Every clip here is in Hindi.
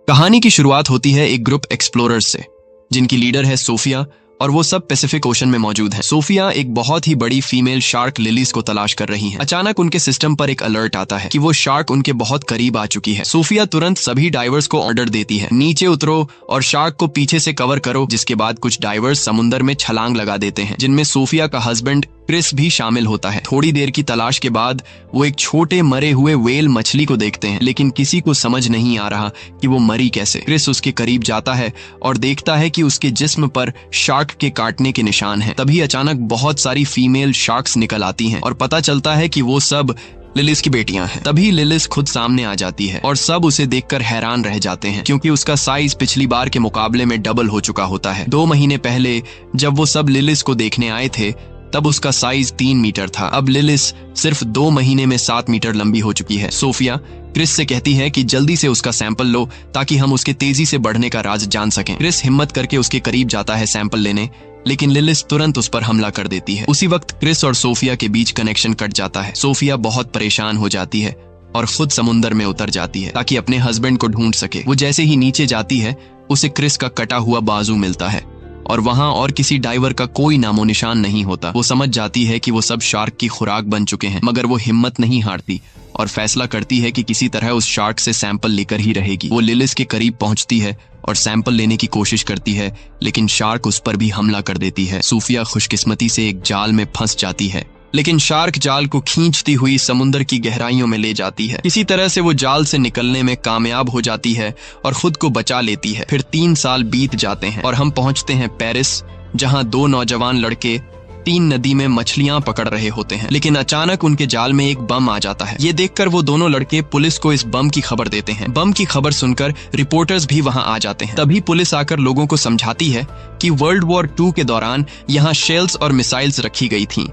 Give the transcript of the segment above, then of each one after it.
कहानी की शुरुआत होती है एक ग्रुप एक्सप्लोरर्स से, जिनकी लीडर है सोफिया, और वो सब पैसिफिक ओशन में मौजूद है। सोफिया एक बहुत ही बड़ी फीमेल शार्क लिलीज को तलाश कर रही हैं। अचानक उनके सिस्टम पर एक अलर्ट आता है कि वो शार्क उनके बहुत करीब आ चुकी है। सोफिया तुरंत सभी डाइवर्स को ऑर्डर देती है, नीचे उतरो और शार्क को पीछे से कवर करो। जिसके बाद कुछ डाइवर्स समुद्र में छलांग लगा देते हैं, जिनमें सोफिया का हस्बैंड क्रिस भी शामिल होता है। थोड़ी देर की तलाश के बाद वो एक छोटे मरे हुए व्हेल मछली को देखते हैं, लेकिन किसी को समझ नहीं आ रहा कि वो मरी कैसे। क्रिस उसके करीब जाता है और देखता है कि उसके जिस्म पर शार्क के काटने के निशान हैं। तभी अचानक बहुत सारी फीमेल शार्क्स निकल आती हैं और पता चलता है कि वो सब लिलिस की बेटियां हैं। तभी लिलिस खुद सामने आ जाती है और सब उसे देखकर हैरान रह जाते हैं, क्योंकि उसका साइज पिछली बार के मुकाबले में डबल हो चुका होता है। 2 महीने पहले जब वो सब लिलिस को देखने आए थे, तब उसका साइज 3 मीटर था। अब लिलिस सिर्फ 2 महीने में 7 मीटर लंबी हो चुकी है। सोफिया क्रिस से कहती है कि जल्दी से उसका सैंपल लो, ताकि हम उसके तेजी से बढ़ने का राज जान सकें। क्रिस हिम्मत करके उसके करीब जाता है सैंपल लेने, लेकिन लिलिस तुरंत उस पर हमला कर देती है। उसी वक्त क्रिस और सोफिया के बीच कनेक्शन कट जाता है। सोफिया बहुत परेशान हो जाती है और खुद समुद्र में उतर जाती है ताकि अपने हस्बैंड को ढूंढ सके। वो जैसे ही नीचे जाती है, उसे क्रिस का कटा हुआ बाजू मिलता है और वहां और किसी डाइवर का कोई नामो निशान नहीं होता। वो समझ जाती है कि वो सब शार्क की खुराक बन चुके हैं, मगर वो हिम्मत नहीं हारती और फैसला करती है कि किसी तरह उस शार्क से सैंपल लेकर ही रहेगी। वो लिलिस के करीब पहुंचती है और सैंपल लेने की कोशिश करती है, लेकिन शार्क उस पर भी हमला कर देती है। सोफिया खुशकिस्मती से एक जाल में फंस जाती है, लेकिन शार्क जाल को खींचती हुई समुद्र की गहराइयों में ले जाती है। किसी तरह से वो जाल से निकलने में कामयाब हो जाती है और खुद को बचा लेती है। फिर 3 साल बीत जाते हैं और हम पहुंचते हैं पेरिस, जहां 2 नौजवान लड़के 3 नदी में मछलियां पकड़ रहे होते हैं। लेकिन अचानक उनके जाल में एक बम आ जाता है। ये देखकर वो दोनों लड़के पुलिस को इस बम की खबर देते हैं। बम की खबर सुनकर रिपोर्टर्स भी वहां आ जाते हैं। तभी पुलिस आकर लोगों को समझाती है कि वर्ल्ड वॉर 2 के दौरान यहाँ शेल्स और मिसाइल्स रखी गई थी,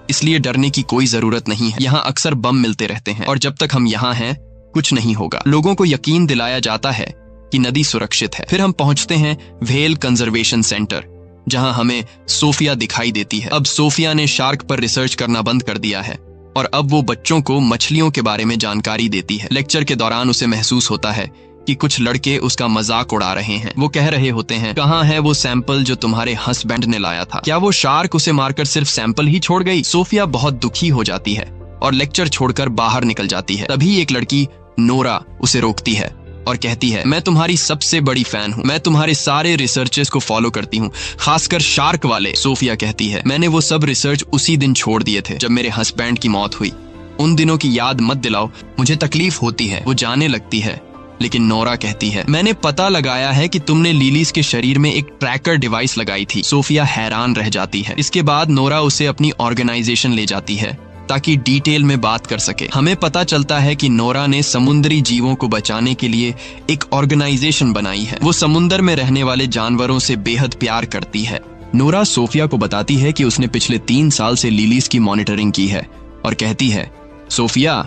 इसलिए डरने की कोई जरूरत नहीं है। यहाँ अक्सर बम मिलते रहते हैं और जब तक हम यहाँ हैं कुछ नहीं होगा। लोगों को यकीन दिलाया जाता है कि नदी सुरक्षित है। फिर हम पहुंचते हैं व्हेल कंजर्वेशन सेंटर, जहां हमें सोफिया दिखाई देती है। अब सोफिया ने शार्क पर रिसर्च करना बंद कर दिया है और अब वो बच्चों को मछलियों के बारे में जानकारी देती है। लेक्चर के दौरान उसे महसूस होता है कि कुछ लड़के उसका मजाक उड़ा रहे हैं। वो कह रहे होते हैं, कहाँ है वो सैंपल जो तुम्हारे हस्बैंड ने लाया था? क्या वो शार्क उसे मारकर सिर्फ सैंपल ही छोड़ गई? सोफिया बहुत दुखी हो जाती है और लेक्चर छोड़कर बाहर निकल जाती है। तभी एक लड़की नोरा उसे रोकती है और कहती है, मैं तुम्हारी सबसे बड़ी फैन हूँ। मैं तुम्हारे सारे रिसर्चेस को फॉलो करती हूँ, खासकर शार्क वाले। सोफिया कहती है, मैंने वो सब रिसर्च उसी दिन छोड़ दिए थे जब मेरे हस्बैंड की मौत हुई। उन दिनों की याद मत दिलाओ, मुझे तकलीफ होती है। वो जाने लगती है, लेकिन नोरा कहती है, मैंने पता लगाया है कि तुमने लिलीज के शरीर में एक ट्रैकर डिवाइस लगाई थी। सोफिया हैरान रह जाती है। इसके बाद नोरा उसे अपनी ऑर्गेनाइजेशन ले जाती है ताकि डिटेल में बात कर सके। हमें पता चलता है कि नोरा ने समुद्री जीवों को बचाने के लिए एक ऑर्गेनाइजेशन बनाई है। वो समुद्र में रहने वाले जानवरों से बेहद प्यार करती है। नोरा सोफिया को बताती है कि उसने पिछले 3 साल से लिलीज की मॉनिटरिंग की है और कहती है, सोफिया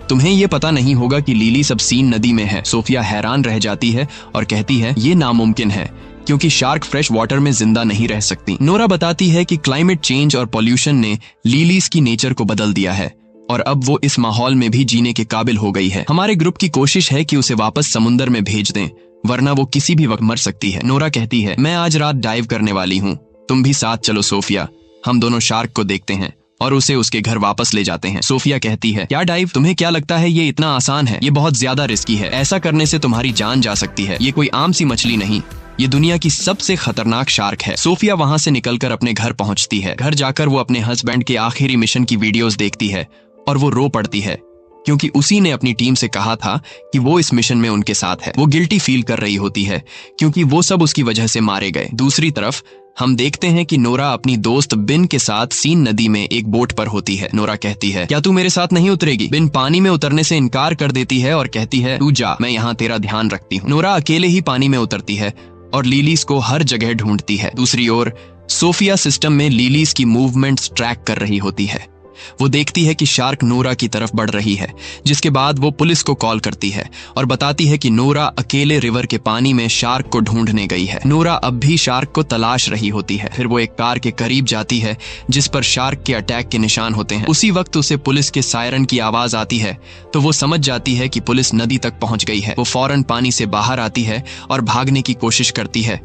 तुम्हें ये पता नहीं होगा कि लिली सब सीन नदी में है। सोफिया हैरान रह जाती है और कहती है, ये नामुमकिन है क्योंकि शार्क फ्रेश वाटर में जिंदा नहीं रह सकती। नोरा बताती है कि क्लाइमेट चेंज और पॉल्यूशन ने लिलीज की नेचर को बदल दिया है और अब वो इस माहौल में भी जीने के काबिल हो गई है। हमारे ग्रुप की कोशिश है कि उसे वापस समुद्र में भेज दें, वरना वो किसी भी वक्त मर सकती है। नोरा कहती है, मैं आज रात डाइव करने वाली हूँ, तुम भी साथ चलो सोफिया। हम दोनों शार्क को देखते हैं और उसे उसके घर वापस ले जाते हैं। सोफिया कहती है, क्या डाइव? तुम्हें क्या लगता है ये इतना आसान है? ये बहुत ज्यादा रिस्की है। ऐसा करने से तुम्हारी जान जा सकती है। ये कोई आम सी मछली नहीं, ये दुनिया की सबसे खतरनाक शार्क है। सोफिया वहां से निकलकर अपने घर पहुंचती है। घर जाकर वो अपने हस्बैंड के आखिरी मिशन की वीडियोस देखती है और वो रो पड़ती है, क्योंकि उसी ने अपनी टीम से कहा था कि वो इस मिशन में उनके साथ है। वो गिल्टी फील कर रही होती है क्योंकि वो सब उसकी वजह से मारे गए। दूसरी तरफ हम देखते हैं कि नोरा अपनी दोस्त बिन के साथ सीन नदी में एक बोट पर होती है। नोरा कहती है, क्या तू मेरे साथ नहीं उतरेगी? बिन पानी में उतरने से इनकार कर देती है और कहती है, तू जा, मैं यहाँ तेरा ध्यान रखती हूँ। नोरा अकेले ही पानी में उतरती है और लिलीज को हर जगह ढूंढती है। दूसरी ओर सोफिया सिस्टम में लिलीज की मूवमेंट्स ट्रैक कर रही होती है। वो देखती है कि शार्क नोरा की तरफ बढ़ रही है, जिसके बाद वो पुलिस को कॉल करती है और बताती है कि नोरा अकेले रिवर के पानी में शार्क को ढूंढने गई है। नोरा अब भी शार्क को तलाश रही होती है। फिर वो एक कार के करीब जाती है जिस पर शार्क के अटैक के निशान होते हैं। उसी वक्त उसे पुलिस के सायरन की आवाज आती है तो वो समझ जाती है कि पुलिस नदी तक पहुंच गई है। वो फौरन पानी से बाहर आती है और भागने की कोशिश करती है,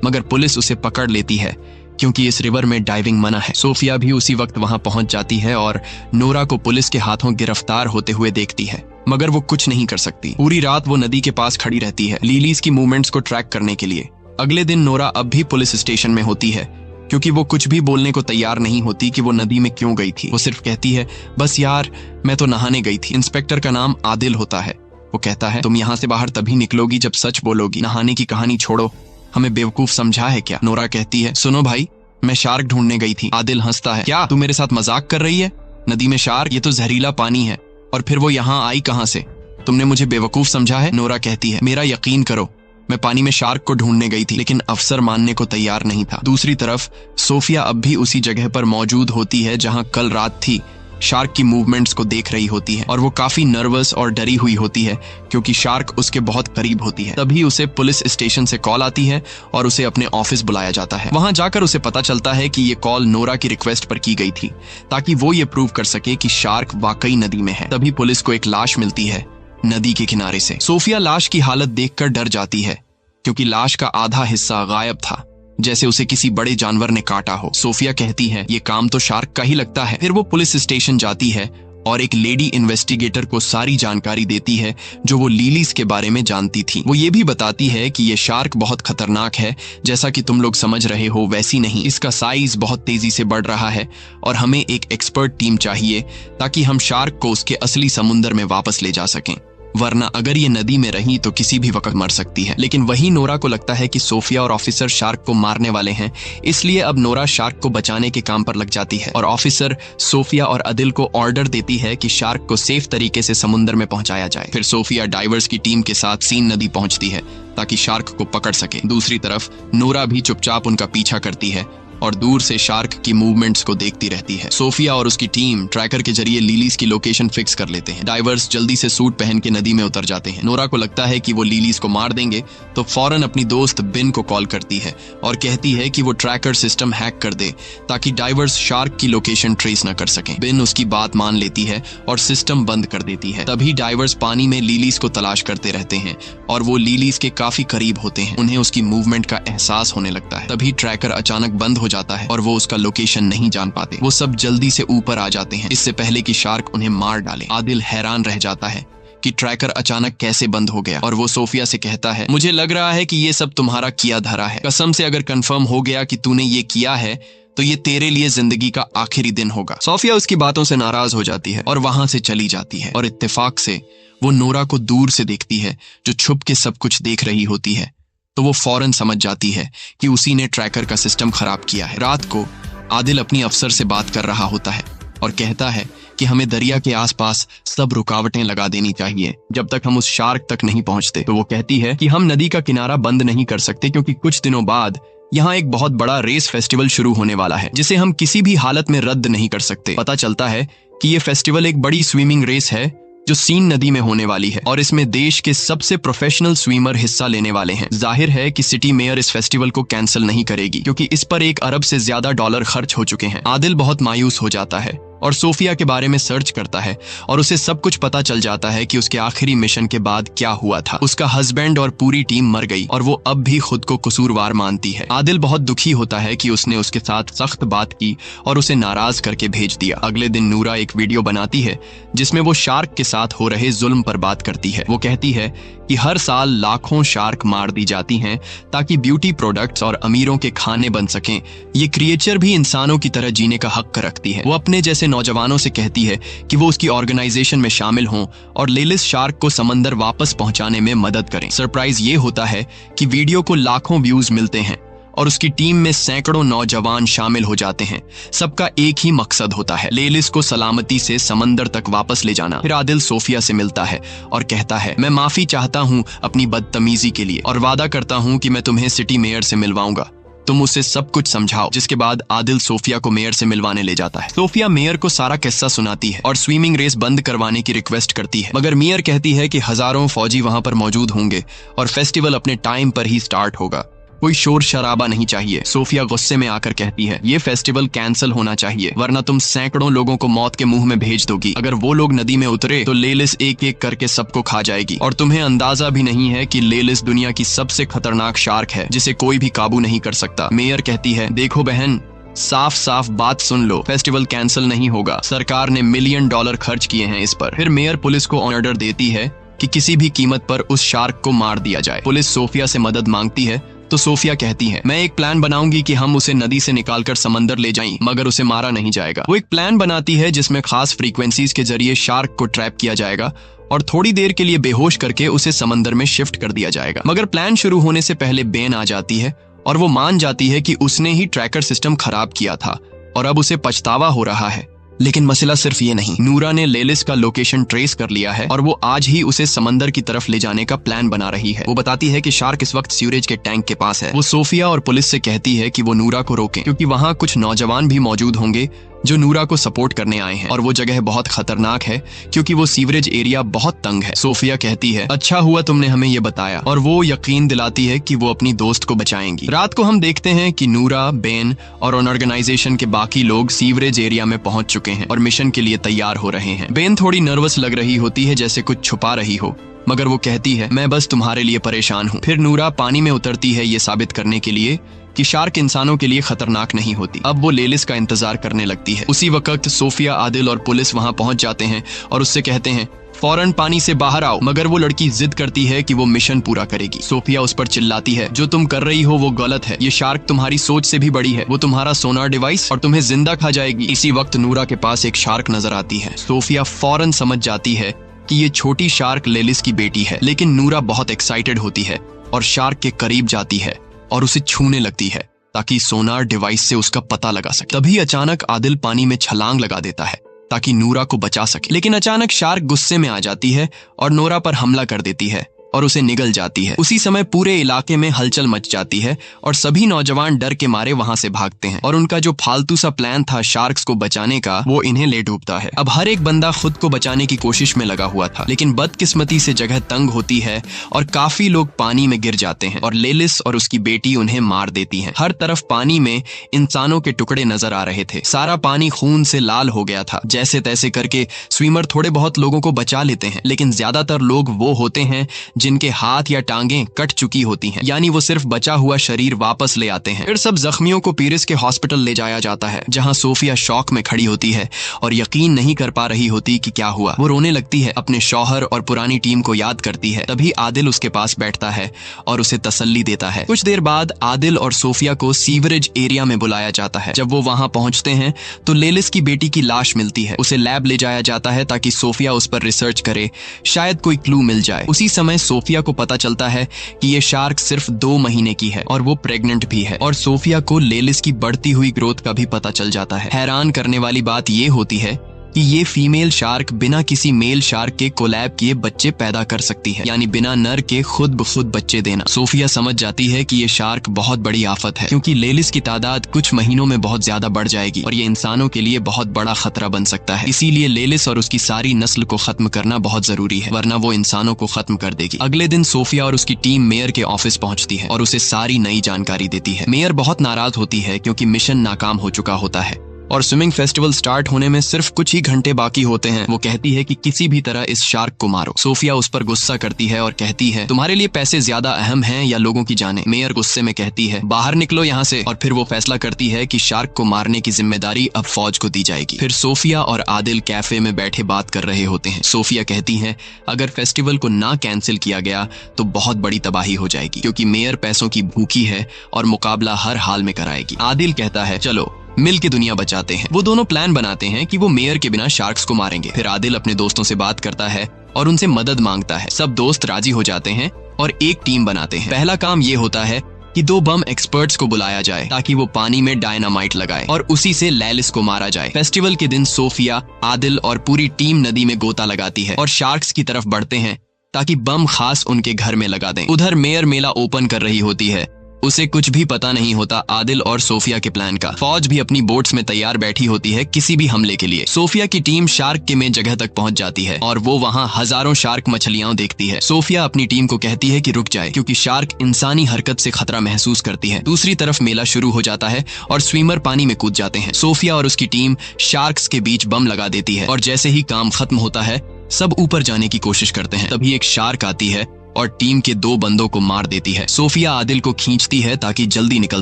मगर पुलिस उसे पकड़ लेती है क्योंकि इस रिवर में डाइविंग मना है। सोफिया भी उसी वक्त वहां पहुंच जाती है और नोरा को पुलिस के हाथों गिरफ्तार होते हुए देखती है, मगर वो कुछ नहीं कर सकती। पूरी रात वो नदी के पास खड़ी रहती है लिलीज की मूवमेंट्स को ट्रैक करने के लिए। अगले दिन नोरा अब भी पुलिस स्टेशन में होती है क्योंकि वो कुछ भी बोलने को तैयार नहीं होती कि वो नदी में क्यों गई थी। वो सिर्फ कहती है, बस यार मैं तो नहाने गई थी। इंस्पेक्टर का नाम आदिल होता है। वो कहता है, तुम यहाँ से बाहर तभी निकलोगी जब सच बोलोगी। नहाने की कहानी छोड़ो, हमें बेवकूफ समझा है क्या? नोरा कहती है, सुनो भाई, मैं शार्क ढूंढने गई थी। आदिल हंसता है, क्या तू मेरे साथ मजाक कर रही है? नदी में शार्क? ये तो जहरीला पानी है। और फिर वो यहाँ आई कहाँ से? तुमने मुझे बेवकूफ समझा है? नोरा कहती है, मेरा यकीन करो, मैं पानी में शार्क को ढूंढने गई थी। लेकिन अफसर मानने को तैयार नहीं था। दूसरी तरफ सोफिया अब भी उसी जगह पर मौजूद होती है जहां कल रात थी। शार्क की मूवमेंट्स को देख रही होती है और वो काफी नर्वस और डरी हुई होती है क्योंकि शार्क उसके बहुत करीब होती है। तभी उसे पुलिस स्टेशन से कॉल आती है और उसे अपने ऑफिस बुलाया जाता है। वहां जाकर उसे पता चलता है कि ये कॉल नोरा की रिक्वेस्ट पर की गई थी ताकि वो ये प्रूव कर सके कि शार्क वाकई नदी में है। तभी पुलिस को एक लाश मिलती है नदी के किनारे से। सोफिया लाश की हालत देखकर डर जाती है क्योंकि लाश का आधा हिस्सा गायब था, जैसे उसे किसी बड़े जानवर ने काटा हो। सोफिया कहती है, ये काम तो शार्क का ही लगता है। फिर वो पुलिस स्टेशन जाती है और एक लेडी इन्वेस्टिगेटर को सारी जानकारी देती है जो वो लिलीज के बारे में जानती थी। वो ये भी बताती है कि ये शार्क बहुत खतरनाक है, जैसा कि तुम लोग समझ रहे हो वैसी नहीं। इसका साइज बहुत तेजी से बढ़ रहा है और हमें एक एक्सपर्ट टीम चाहिए ताकि हम शार्क को उसके असली समुंदर में वापस ले जा सकें, वरना अगर ये नदी में रही तो किसी भी वक्त मर सकती है। लेकिन वही नोरा को लगता है कि सोफिया और ऑफिसर शार्क को मारने वाले हैं, इसलिए अब नोरा शार्क को बचाने के काम पर लग जाती है और ऑफिसर सोफिया और अदिल को ऑर्डर देती है कि शार्क को सेफ तरीके से समुद्र में पहुंचाया जाए। फिर सोफिया डाइवर्स की टीम के साथ सीन नदी पहुंचती है ताकि शार्क को पकड़ सके। दूसरी तरफ नोरा भी चुपचाप उनका पीछा करती है और दूर से शार्क की मूवमेंट्स को देखती रहती है। सोफिया और उसकी टीम ट्रैकर के जरिए लिलीज की लोकेशन फिक्स कर लेते हैं। डाइवर्स जल्दी से सूट पहन के नदी में उतर जाते हैं। नोरा को लगता है कि वो लिलीज को मार देंगे तो फौरन अपनी दोस्त बिन को कॉल करती है और कहती है कि वो ट्रैकर सिस्टम हैक कर दे ताकि डाइवर्स शार्क की लोकेशन ट्रेस न कर सकें। बिन उसकी बात मान लेती है और सिस्टम बंद कर देती है। तभी डाइवर्स पानी में लिलीज को तलाश करते रहते हैं और वो लिलीज के काफी करीब होते हैं। उन्हें उसकी मूवमेंट का एहसास होने लगता है। तभी ट्रैकर अचानक बंद हो जाता है और वो उसका लोकेशन नहीं जान पाते। वो सब जल्दी से ऊपर आ जाते हैं इससे पहले कि शार्क उन्हें मार डाले। आदिल हैरान रह जाता है कि ट्रैकर अचानक कैसे बंद हो गया और वो सोफिया से कहता है, मुझे लग रहा है कि ये सब तुम्हारा किया धरा है। कसम से अगर कंफर्म हो गया कि तूने ये किया है तो ये तेरे लिए जिंदगी का आखिरी दिन होगा। सोफिया उसकी बातों से नाराज हो जाती है और वहां से चली जाती है और इत्तेफाक से वो नोरा को दूर से देखती है जो छुप के सब कुछ देख रही होती है। तो वो फौरन समझ जाती है कि उसी ने ट्रैकर का सिस्टम खराब किया है। रात को आदिल अपनी अफसर से बात कर रहा होता है और कहता है कि हमें दरिया के आसपास सब रुकावटें लगा देनी चाहिए जब तक हम उस शार्क तक नहीं पहुंचते। तो वो कहती है कि हम नदी का किनारा बंद नहीं कर सकते क्योंकि कुछ दिनों बाद यहाँ एक बहुत बड़ा रेस फेस्टिवल शुरू होने वाला है जिसे हम किसी भी हालत में रद्द नहीं कर सकते। पता चलता है कि ये फेस्टिवल एक बड़ी स्विमिंग रेस है जो सीन नदी में होने वाली है और इसमें देश के सबसे प्रोफेशनल स्विमर हिस्सा लेने वाले हैं। जाहिर है कि सिटी मेयर इस फेस्टिवल को कैंसिल नहीं करेगी क्योंकि इस पर $1 अरब से ज्यादा खर्च हो चुके हैं। आदिल बहुत मायूस हो जाता है और सोफिया के बारे में सर्च करता है और उसे सब कुछ पता चल जाता है कि उसके आखिरी मिशन के बाद क्या हुआ था। उसका हस्बैंड और पूरी टीम मर गई और वो अब भी खुद को कसूरवार मानती है। आदिल बहुत दुखी होता है कि उसने उसके साथ सख्त बात की और उसे नाराज करके भेज दिया। अगले दिन नूरा एक वीडियो बनाती है जिसमें वो शार्क के साथ हो रहे जुल्म पर बात करती है। वो कहती है कि हर साल लाखों शार्क मार दी जाती हैं ताकि ब्यूटी प्रोडक्ट्स और अमीरों के खाने बन सकें। ये क्रिएचर भी इंसानों की तरह जीने का हक रखती है। वो अपने जैसे नौजवानों से कहती है कि वो उसकी ऑर्गेनाइजेशन में शामिल हों और लेलिस शार्क को समंदर वापस पहुंचाने में मदद करें। सरप्राइज ये होता है कि वीडियो को लाखों व्यूज मिलते हैं और उसकी टीम में सैकड़ों नौजवान शामिल हो जाते हैं। सबका एक ही मकसद होता है, लेलिस को सलामती से समंदर तक वापस ले जाना। फिर आदिल सोफिया से मिलता है और कहता है, मैं माफी चाहता हूँ अपनी बदतमीजी के लिए और वादा करता हूँ कि मैं तुम्हें सिटी मेयर से मिलवाऊंगा। तुम उसे सब कुछ समझाओ। जिसके बाद आदिल सोफिया को मेयर से मिलवाने ले जाता है। सोफिया मेयर को सारा किस्सा सुनाती है और स्विमिंग रेस बंद करवाने की रिक्वेस्ट करती है, मगर मेयर कहती है कि हजारों फौजी वहां पर मौजूद होंगे और फेस्टिवल अपने टाइम पर ही स्टार्ट होगा, कोई शोर शराबा नहीं चाहिए। सोफिया गुस्से में आकर कहती है, ये फेस्टिवल कैंसिल होना चाहिए, वरना तुम सैकड़ों लोगों को मौत के मुंह में भेज दोगी। अगर वो लोग नदी में उतरे तो लेलिस एक एक करके सबको खा जाएगी, और तुम्हें अंदाजा भी नहीं है कि लेलिस दुनिया की सबसे खतरनाक शार्क है जिसे कोई भी काबू नहीं कर सकता। मेयर कहती है, देखो बहन, साफ साफ बात सुन लो, फेस्टिवल कैंसिल नहीं होगा, सरकार ने $1 मिलियन खर्च किए हैं इस पर। फिर मेयर पुलिस को ऑर्डर देती है कि किसी भी कीमत पर उस शार्क को मार दिया जाए। पुलिस सोफिया से मदद मांगती है तो सोफिया कहती है, मैं एक प्लान बनाऊंगी कि हम उसे नदी से निकालकर समंदर ले जाएं, मगर उसे मारा नहीं जाएगा। वो एक प्लान बनाती है जिसमें खास फ्रीक्वेंसीज के जरिए शार्क को ट्रैप किया जाएगा और थोड़ी देर के लिए बेहोश करके उसे समंदर में शिफ्ट कर दिया जाएगा। मगर प्लान शुरू होने से पहले बेन आ जाती है और वो मान जाती है कि उसने ही ट्रैकर सिस्टम खराब किया था और अब उसे पछतावा हो रहा है। लेकिन मसला सिर्फ ये नहीं, नूरा ने लेलिस का लोकेशन ट्रेस कर लिया है और वो आज ही उसे समंदर की तरफ ले जाने का प्लान बना रही है। वो बताती है कि शार्क इस वक्त सीवरेज के टैंक के पास है। वो सोफिया और पुलिस से कहती है कि वो नूरा को रोकें, क्योंकि वहां कुछ नौजवान भी मौजूद होंगे जो नूरा को सपोर्ट करने आए हैं, और वो जगह बहुत खतरनाक है क्योंकि वो सीवरेज एरिया बहुत तंग है। सोफिया कहती है, अच्छा हुआ तुमने हमें ये बताया, और वो यकीन दिलाती है कि वो अपनी दोस्त को बचाएंगी। रात को हम देखते हैं कि नूरा, बेन और ऑर्गेनाइजेशन के बाकी लोग सीवरेज एरिया में पहुंच चुके हैं और मिशन के लिए तैयार हो रहे हैं। बेन थोड़ी नर्वस लग रही होती है, जैसे कुछ छुपा रही हो, मगर वो कहती है, मैं बस तुम्हारे लिए परेशान हूँ। फिर नूरा पानी में उतरती है ये साबित करने के लिए कि शार्क इंसानों के लिए खतरनाक नहीं होती। अब वो लेलिस का इंतजार करने लगती है। उसी वक्त सोफिया, आदिल और पुलिस वहां पहुंच जाते हैं और उससे कहते हैं, फौरन पानी से बाहर आओ, मगर वो लड़की जिद करती है कि वो मिशन पूरा करेगी। सोफिया उस पर चिल्लाती है, जो तुम कर रही हो वो गलत है, ये शार्क तुम्हारी सोच से भी बड़ी है, वो तुम्हारा सोनार डिवाइस और तुम्हें जिंदा खा जाएगी। इसी वक्त नूरा के पास एक शार्क नजर आती है। सोफिया फौरन समझ जाती है कि ये छोटी शार्क लेलिस की बेटी है, लेकिन नूरा बहुत एक्साइटेड होती है और शार्क के करीब जाती है और उसे छूने लगती है ताकि सोनार डिवाइस से उसका पता लगा सके। तभी अचानक आदिल पानी में छलांग लगा देता है ताकि नूरा को बचा सके, लेकिन अचानक शार्क गुस्से में आ जाती है और नूरा पर हमला कर देती है और उसे निगल जाती है। उसी समय पूरे इलाके में हलचल मच जाती है और सभी नौजवान डर के मारे वहां से भागते हैं, और उनका जो फालतू सा प्लान था शार्क्स को बचाने का, वो इन्हें ले डूबता है। अब हर एक बंदा खुद को बचाने की कोशिश में लगा हुआ था, लेकिन बदकिस्मती से जगह तंग होती है और काफी लोग पानी में गिर जाते हैं और लेलिस और उसकी बेटी उन्हें मार देती हैं। हर तरफ पानी में इंसानों के टुकड़े नजर आ रहे थे। सारा पानी खून से लाल हो गया था। जैसे तैसे करके स्विमर थोड़े बहुत लोगों को बचा लेते हैं, लेकिन ज्यादातर लोग वो होते हैं जिनके हाथ या टांगें कट चुकी होती हैं, यानी वो सिर्फ बचा हुआ शरीर वापस ले आते हैं। फिर सब जख्मियों को पीरिस के हॉस्पिटल ले जाया जाता है, जहां सोफिया शॉक में खड़ी होती है और यकीन नहीं कर पा रही होती कि क्या हुआ। वो रोने लगती है, अपने शौहर और पुरानी टीम को याद करती है। तभी आदिल उसके पास बैठता है और उसे तसल्ली देता है। कुछ देर बाद आदिल और सोफिया को सीवरेज एरिया में बुलाया जाता है। जब वो वहां पहुंचते हैं तो लेलिस की बेटी की लाश मिलती है। उसे लैब ले जाया जाता है ताकि सोफिया उस पर रिसर्च करे, शायद कोई क्लू मिल जाए। उसी समय सोफिया को पता चलता है कि ये शार्क सिर्फ 2 महीने की है और वो प्रेग्नेंट भी है, और सोफिया को लेलिस की बढ़ती हुई ग्रोथ का भी पता चल जाता है। हैरान करने वाली बात ये होती है कि ये फीमेल शार्क बिना किसी मेल शार्क के कोलैब किए बच्चे पैदा कर सकती है, यानी बिना नर के खुद ब खुद बच्चे देना। सोफिया समझ जाती है कि ये शार्क बहुत बड़ी आफत है, क्योंकि लेलिस की तादाद कुछ महीनों में बहुत ज्यादा बढ़ जाएगी और ये इंसानों के लिए बहुत बड़ा खतरा बन सकता है। इसीलिए लेलिस और उसकी सारी नस्ल को खत्म करना बहुत जरूरी है, वरना वो इंसानों को खत्म कर देगी। अगले दिन सोफिया और उसकी टीम मेयर के ऑफिस पहुंचती है और उसे सारी नई जानकारी देती है। मेयर बहुत नाराज होती है क्योंकि मिशन नाकाम हो चुका होता है और स्विमिंग फेस्टिवल स्टार्ट होने में सिर्फ कुछ ही घंटे बाकी होते हैं। वो कहती है कि किसी भी तरह इस शार्क को मारो। सोफिया उस पर गुस्सा करती है और कहती है, तुम्हारे लिए पैसे ज्यादा अहम हैं या लोगों की जानें? मेयर गुस्से में कहती है, बाहर निकलो यहाँ से। और फिर वो फैसला करती है कि शार्क को मारने की जिम्मेदारी अब फौज को दी जाएगी। फिर सोफिया और आदिल कैफे में बैठे बात कर रहे होते हैं। सोफिया कहती है, अगर फेस्टिवल को ना कैंसिल किया गया तो बहुत बड़ी तबाही हो जाएगी, क्योंकि मेयर पैसों की भूखी है और मुकाबला हर हाल में कराएगी। आदिल कहता है, चलो मिल के दुनिया बचाते हैं। वो दोनों प्लान बनाते हैं कि वो मेयर के बिना शार्क्स को मारेंगे। फिर आदिल अपने दोस्तों से बात करता है और उनसे मदद मांगता है। सब दोस्त राजी हो जाते हैं और एक टीम बनाते हैं। पहला काम ये होता है कि 2 बम एक्सपर्ट्स को बुलाया जाए ताकि वो पानी में डायनामाइट लगाए और उसी से लेलिस को मारा जाए। फेस्टिवल के दिन सोफिया, आदिल और पूरी टीम नदी में गोता लगाती है और शार्क्स की तरफ बढ़ते हैं ताकि बम खास उनके घर में लगा दें। उधर मेयर मेला ओपन कर रही होती है उसे कुछ भी पता नहीं होता आदिल और सोफिया के प्लान का। फौज भी अपनी बोट्स में तैयार बैठी होती है किसी भी हमले के लिए। सोफिया की टीम शार्क के मेन जगह तक पहुंच जाती है और वो वहां हजारों शार्क मछलियां देखती है। सोफिया अपनी टीम को कहती है कि रुक जाए क्योंकि शार्क इंसानी हरकत से खतरा महसूस करती है। दूसरी तरफ मेला शुरू हो जाता है और स्विमर पानी में कूद जाते हैं। सोफिया और उसकी टीम शार्क्स के बीच बम लगा देती है और जैसे ही काम खत्म होता है सब ऊपर जाने की कोशिश करते हैं। तभी एक शार्क आती है और टीम के 2 बंदों को मार देती है। सोफिया आदिल को खींचती है ताकि जल्दी निकल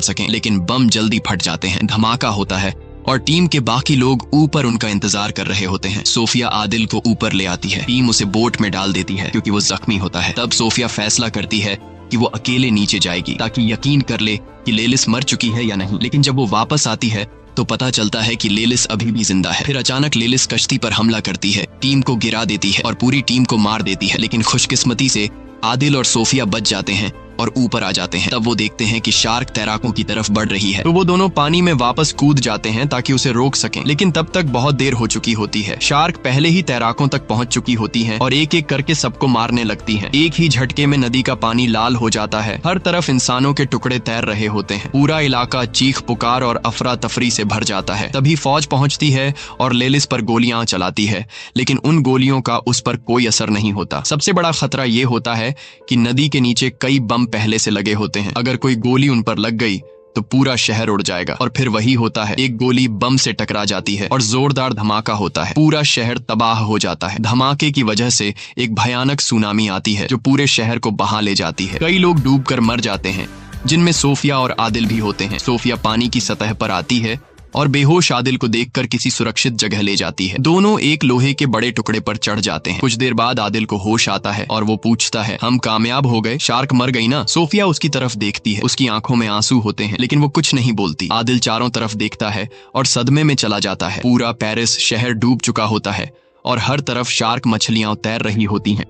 सकें, लेकिन बम जल्दी फट जाते हैं। धमाका होता है और टीम के बाकी लोग ऊपर उनका इंतजार कर रहे होते हैं। सोफिया आदिल को ऊपर ले आती है। टीम उसे बोट में डाल देती है क्योंकि वो जख्मी होता है। तब सोफिया फैसला करती है कि वो अकेले नीचे जाएगी ताकि यकीन कर ले कि लेलिस मर चुकी है या नहीं। लेकिन जब वो वापस आती है तो पता चलता है कि लेलिस अभी भी जिंदा है। फिर अचानक लेलिस कश्ती पर हमला करती है, टीम को गिरा देती है और पूरी टीम को मार देती है। लेकिन खुशकिस्मती से आदिल और सोफिया बच जाते हैं और ऊपर आ जाते हैं। तब वो देखते हैं कि शार्क तैराकों की तरफ बढ़ रही है, तो वो दोनों पानी में वापस कूद जाते हैं ताकि उसे रोक सकें। लेकिन तब तक बहुत देर हो चुकी होती है। शार्क पहले ही तैराकों तक पहुंच चुकी होती हैं और एक एक करके सबको मारने लगती हैं। एक ही झटके में नदी का पानी लाल हो जाता है। हर तरफ इंसानों के टुकड़े तैर रहे होते हैं। पूरा इलाका चीख पुकार और अफरा तफरी से भर जाता है। तभी फौज पहुंचती है और लेलिस पर गोलियां चलाती है, लेकिन उन गोलियों का उस पर कोई असर नहीं होता। सबसे बड़ा खतरा ये होता है कि नदी के नीचे कई बम पहले से लगे होते हैं। अगर कोई गोली उन पर लग गई तो पूरा शहर उड़ जाएगा। और फिर वही होता है, एक गोली बम से टकरा जाती है और जोरदार धमाका होता है। पूरा शहर तबाह हो जाता है। धमाके की वजह से एक भयानक सुनामी आती है जो पूरे शहर को बहा ले जाती है। कई लोग डूबकर मर जाते हैं, जिनमें सोफिया और आदिल भी होते हैं। सोफिया पानी की सतह पर आती है और बेहोश आदिल को देखकर किसी सुरक्षित जगह ले जाती है। दोनों एक लोहे के बड़े टुकड़े पर चढ़ जाते हैं। कुछ देर बाद आदिल को होश आता है और वो पूछता है, हम कामयाब हो गए? शार्क मर गई ना? सोफिया उसकी तरफ देखती है। उसकी आंखों में आंसू होते हैं, लेकिन वो कुछ नहीं बोलती। आदिल चारों तरफ देखता है और सदमे में चला जाता है। पूरा पेरिस शहर डूब चुका होता है और हर तरफ शार्क मछलियां तैर रही होती हैं।